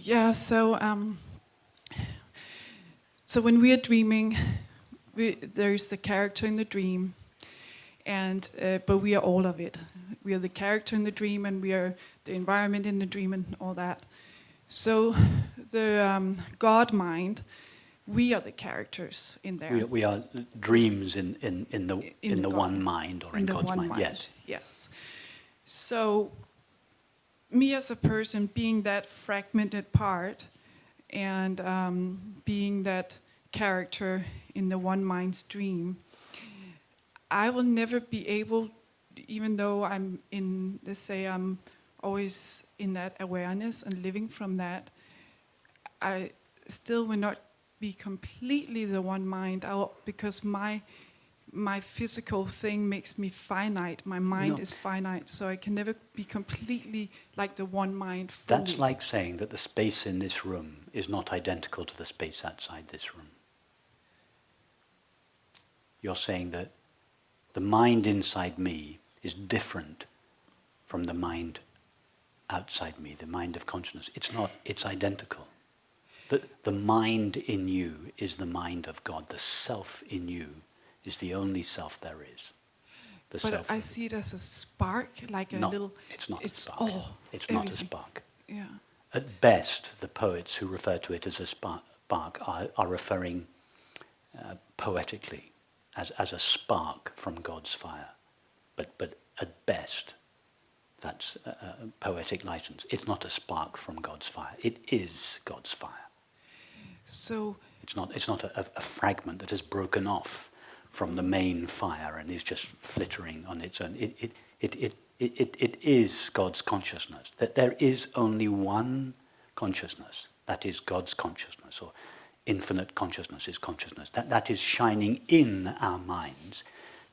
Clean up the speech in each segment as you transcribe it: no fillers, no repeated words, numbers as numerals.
Yeah, so when we are dreaming, there's the character in the dream, and but we are all of it. We are the character in the dream, and we are the environment in the dream, and all that. So the God mind, we are the characters in there. We are dreams in the one mind, or in God's mind. Yes. Yes. So me as a person, being that fragmented part, and being that character in the one mind's dream, I will never be able, even though I'm in, let's say I'm always in that awareness and living from that, I still will not be completely the one mind, because my physical thing makes me finite. My mind is finite, so I can never be completely like the one mind fully. That's like saying that the space in this room is not identical to the space outside this room. You're saying that the mind inside me is different from the mind outside me, the mind of consciousness. It's not, it's identical. The mind in you is the mind of God. The self in you is the only self there is. But I see it as a spark, like a little... It's not a spark. It's everything. not a spark. Yeah. At best, the poets who refer to it as a spark are referring poetically as a spark from God's fire. But at best, that's a poetic license. It's not a spark from God's fire. It is God's fire. So it's not a fragment that has broken off from the main fire and is just flittering on its own. It is God's consciousness. That there is only one consciousness. That is God's consciousness, or infinite consciousness is consciousness. That is shining in our minds,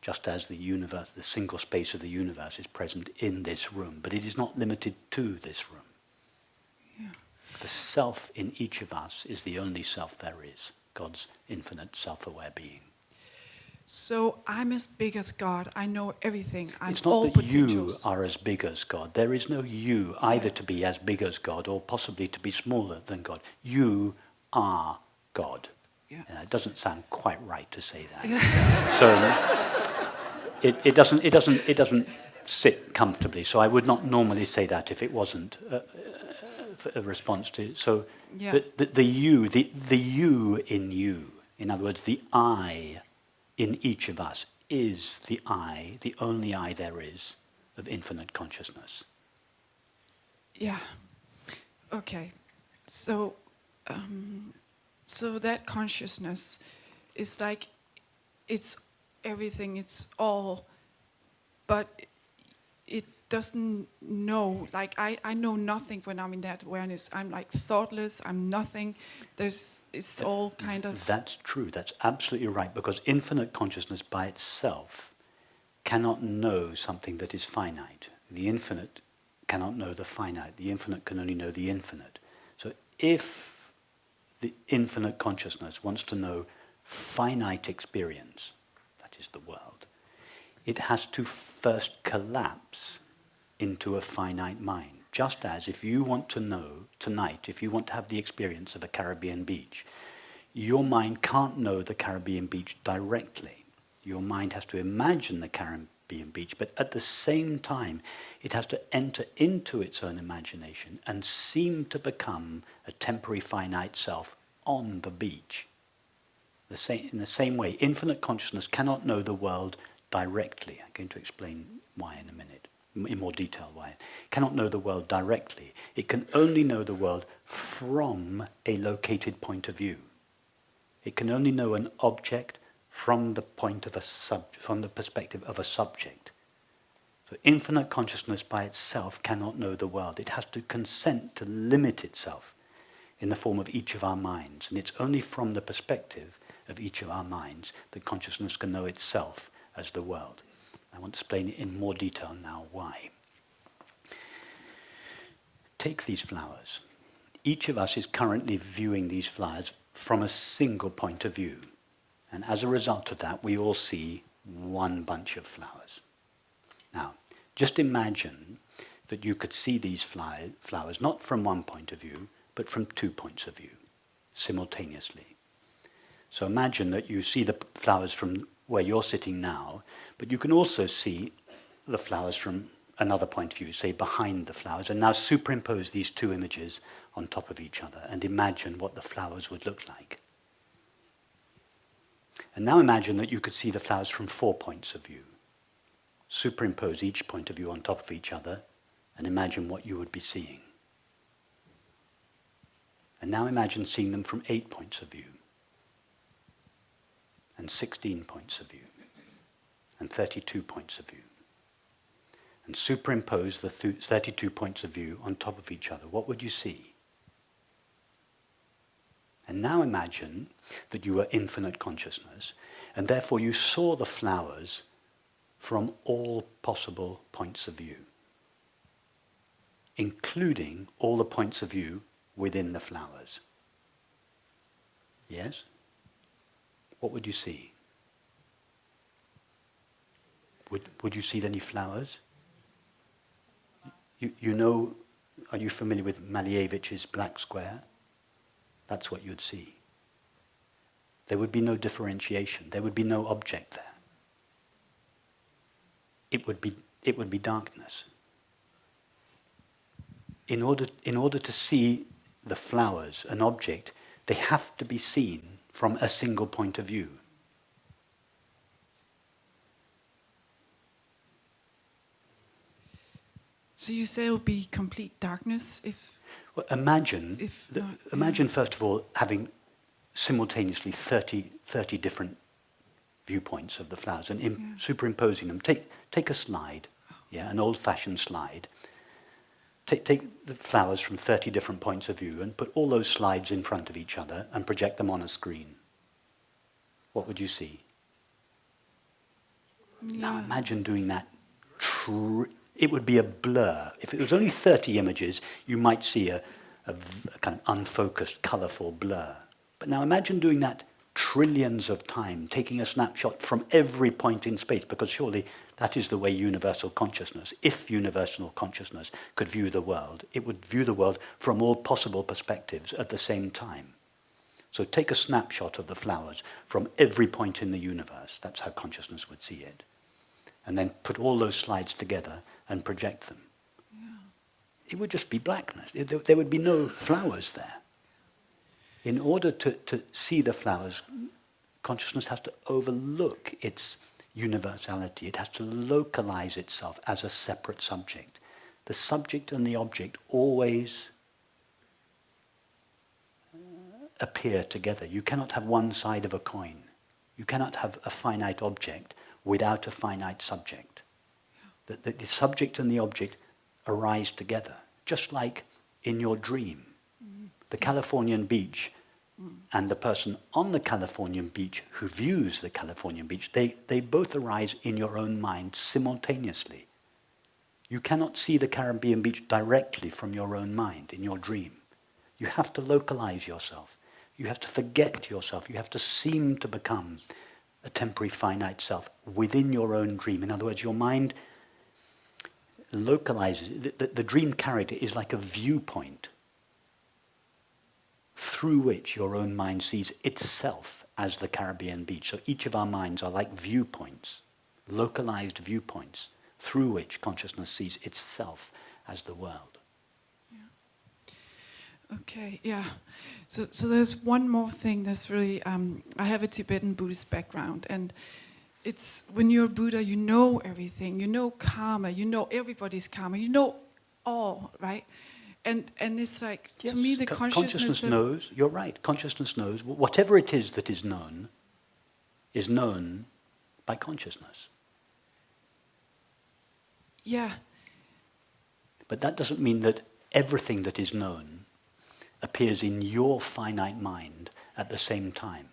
just as the universe, the single space of the universe, is present in this room. But it is not limited to this room. Yeah. The self in each of us is the only self there is, God's infinite self-aware being. So I'm as big as God. I know everything. I'm it's not all that potentials. You are as big as God. There is no you either to be as big as God or possibly to be smaller than God. You are God. Yes. It doesn't sound quite right to say that. So it doesn't sit comfortably. So I would not normally say that if it wasn't a response to. So the you in you, in other words, the I in each of us is the I, the only I there is, of infinite consciousness. Yeah. Okay. So, so that consciousness is like, it's everything, it's all, but it doesn't know. Like I know nothing when I'm in that awareness. I'm like thoughtless. I'm nothing. It's all kind of. That's true. That's absolutely right. Because infinite consciousness by itself cannot know something that is finite. The infinite cannot know the finite. The infinite can only know the infinite. So if the infinite consciousness wants to know finite experience, that is the world, it has to first collapse into a finite mind. Just as if you want to know tonight, if you want to have the experience of a Caribbean beach, your mind can't know the Caribbean beach directly. Your mind has to imagine the Caribbean beach, but at the same time, it has to enter into its own imagination and seem to become a temporary finite self on the beach. In the same way, infinite consciousness cannot know the world directly. I'm going to explain why in a minute, in more detail why. It cannot know the world directly. It can only know the world from a located point of view. It can only know an object from the point of from the perspective of a subject. So infinite consciousness by itself cannot know the world. It has to consent to limit itself in the form of each of our minds. And it's only from the perspective of each of our minds that consciousness can know itself as the world. I want to explain in more detail now why. Take these flowers. Each of us is currently viewing these flowers from a single point of view. And as a result of that, we all see one bunch of flowers. Now, just imagine that you could see these flowers not from one point of view, but from 2 points of view, simultaneously. So imagine that you see the flowers from where you're sitting now, but you can also see the flowers from another point of view, say behind the flowers, and now superimpose these two images on top of each other and imagine what the flowers would look like. And now imagine that you could see the flowers from 4 points of view. Superimpose each point of view on top of each other and imagine what you would be seeing. And now imagine seeing them from 8 points of view, and 16 points of view, and 32 points of view. And superimpose the 32 points of view on top of each other. What would you see? And now imagine that you were infinite consciousness, and therefore you saw the flowers from all possible points of view, including all the points of view within the flowers. Yes? What would you see? Would you see any flowers? You know, are you familiar with Maleyevich's black square? That's what you'd see. There would be no differentiation. There would be no object there. It would be darkness. In order to see the flowers, an object, they have to be seen from a single point of view. So you say it will be complete darkness if... Well, imagine not, first of all, having simultaneously 30 different viewpoints of the flowers and superimposing them. Take a slide, an old-fashioned slide. Take the flowers from 30 different points of view and put all those slides in front of each other and project them on a screen. What would you see? Yeah. Now imagine doing that. It would be a blur. If it was only 30 images, you might see a kind of unfocused, colourful blur. But now imagine doing that trillions of times, taking a snapshot from every point in space, because surely that is the way universal consciousness, if universal consciousness could view the world, it would view the world from all possible perspectives at the same time. So take a snapshot of the flowers from every point in the universe. That's how consciousness would see it. And then put all those slides together and project them. Yeah. It would just be blackness. There would be no flowers there. In order to see the flowers, consciousness has to overlook its universality. It has to localize itself as a separate subject. The subject and the object always appear together. You cannot have one side of a coin. You cannot have a finite object without a finite subject. The subject and the object arise together, just like in your dream. The Californian beach and the person on the Californian beach who views the Californian beach, they both arise in your own mind simultaneously. You cannot see the Caribbean beach directly from your own mind in your dream. You have to localize yourself. You have to forget yourself. You have to seem to become a temporary finite self within your own dream. In other words, your mind localizes. The dream character is like a viewpoint through which your own mind sees itself as the Caribbean beach. So each of our minds are like viewpoints, localized viewpoints, through which consciousness sees itself as the world. Yeah. Okay, yeah. So there's one more thing that's really, I have a Tibetan Buddhist background, and it's when you're Buddha, you know everything. You know karma, you know everybody's karma, you know all, right? And it's like, Yes, to me, the consciousness knows, you're right, consciousness knows, whatever it is that is known by consciousness. Yeah. But that doesn't mean that everything that is known appears in your finite mind at the same time.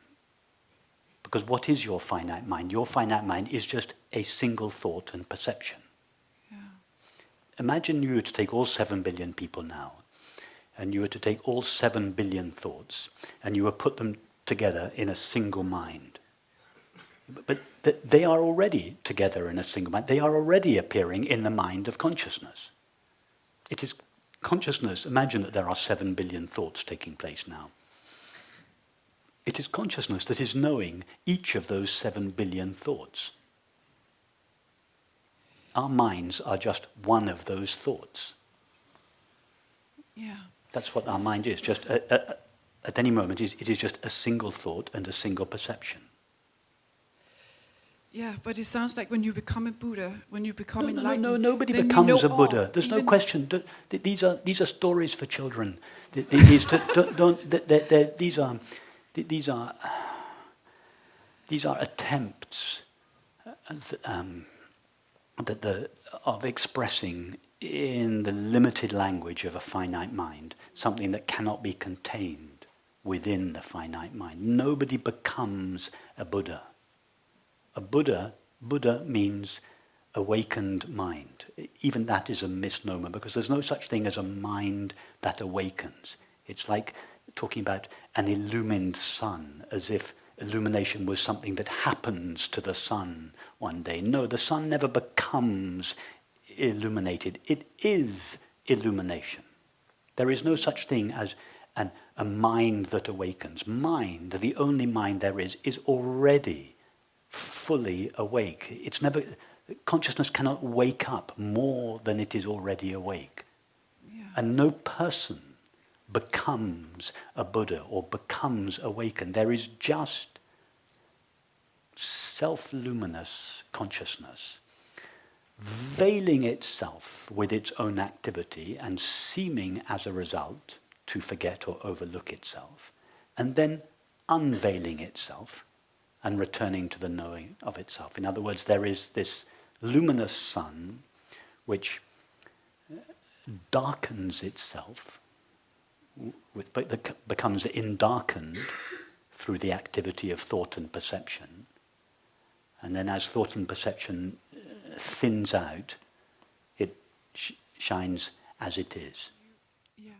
Because what is your finite mind? Your finite mind is just a single thought and perception. Yeah. Imagine you were to take all 7 billion people now, and you were to take all 7 billion thoughts, and you were put them together in a single mind. But they are already together in a single mind. They are already appearing in the mind of consciousness. It is Consciousness, imagine that there are 7 billion thoughts taking place now. It is consciousness that is knowing each of those 7 billion thoughts. Our minds are just one of those thoughts. Yeah. That's what our mind is. Just at any moment, it is just a single thought and a single perception. Yeah, but it sounds like when you become a Buddha, when you become enlightened, No, nobody then becomes you a know Buddha. all, There's no even- question. These are stories for children. These are attempts of expressing in the limited language of a finite mind something that cannot be contained within the finite mind. Nobody becomes a Buddha. A Buddha means awakened mind. Even that is a misnomer because there's no such thing as a mind that awakens. It's like talking about an illumined sun, as if illumination was something that happens to the sun one day. No, the sun never becomes illuminated. It is illumination. There is no such thing as a mind that awakens. Mind, the only mind there is already fully awake. It's never, consciousness cannot wake up more than it is already awake. Yeah. And no person becomes a Buddha or becomes awakened. There is just self-luminous consciousness veiling itself with its own activity and seeming as a result to forget or overlook itself, and then unveiling itself and returning to the knowing of itself. In other words, there is this luminous sun which darkens itself, but becomes endarkened through the activity of thought and perception. And then as thought and perception thins out, it shines as it is. Yeah.